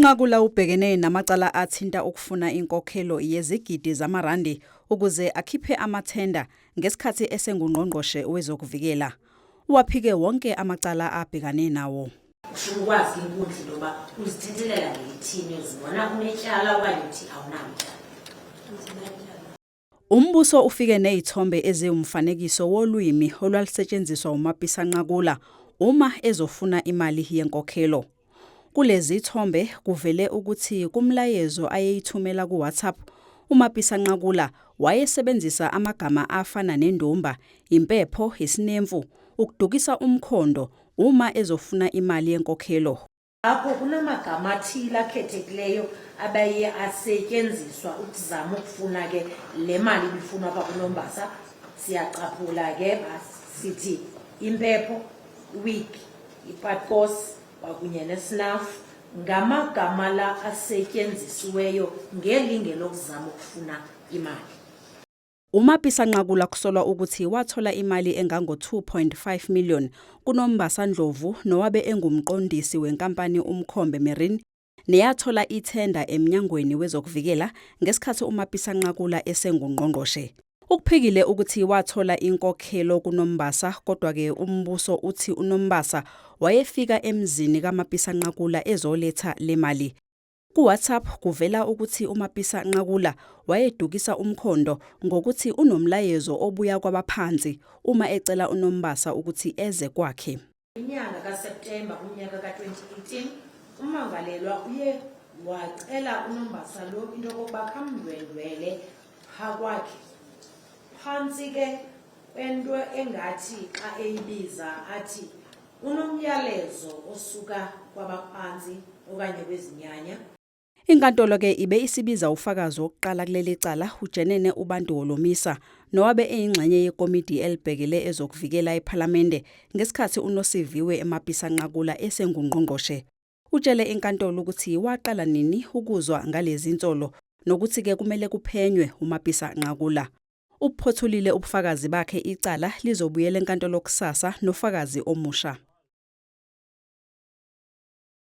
UNqakula ubhekene namacala athinta ukufuna inkokhelo yezigidi zamarandi ukuze akhiphe amathenda ngesikhathi esengungqongqoshe wezokuvikela. Waphike wonke amacala abhekane nawo. Ukwazi inkundla loba uzithethelela ngethini uzibona unetyala okanye uthi awunamtyala. Umbuso ufike nezithombe eziwumfanekiso wolwimi olwalisetshenziswa uMapisa Nqakula uma ezofuna imali yenkokhelo. Kulezi thombe kuvele ukuthi kumlayezo ayeyithumela kuWhatsApp uMapisa Nqakula wayesebenzisa amagama afana nendumba, impepho, isinemfu, ukudukisa umkhondo uma ezofuna imali yenkokhelo. Apho kunamagama athile akhethekileyo abaye asetyenziswa ukuzama ukufuna ke le mali ibifunwa apha kuNombasa. Siyacaphula ke sithi impepho, wig, ipatkos kwakunye nesnafu ngamagama la asetyenzisiweyo ngelinge lokuzama ukufuna imali. uMapisa Nqakula kusolwa ukuthi wathola imali engango 2.5 million kuNombasa Ndlovu nowabe engumqondisi wenkampani uMkhombe Marine neyathola ithenda emnyangweni wezokuvikela ngesikhathi uMapisa Nqakula esengungqongqoshe. Ukuphikile ukuthi wathola inkokhelo kuNombasa kodwa ke umbuso uthi uNombasa wayefika emzini kaMapisa Nqakula ezoletha le mali. KuWhatsApp kuvela ukuthi uMapisa Nqakula wayedukisa umkhondo ngokuthi unomlayezo obuya kwabaphansi uma ecela uNombasa ukuthi eze kwakhe. Inyanga kaSeptember unyaka ka2018 umangalelwa uye wacela uNombasa lo into yokuba kamndwendwele kwakhe. Phansi ke into engathi xa eyibiza athi unomyalezo osuka kwabaphansi okanye kwezinyanya. Inkantolo ke ibe isibiza ufakazi wokuqala kuleli cala uJenene uBantu Holomisa nowabe eyingxenye yekomiti elibhekele ezokuvikela ePhalamende ngesikhathi uNosiviwe eMapisa Nqakula esengungqongqoshe. Utshele inkantolo ukuthi waqala nini ukuzwa ngalezi insolo nokuthi ke kumele kuphenywe uMapisa Nqakula. Uphothulile ubufakazi bakhe icala lizobuyela enkantolo kusasa nofakazi omusha.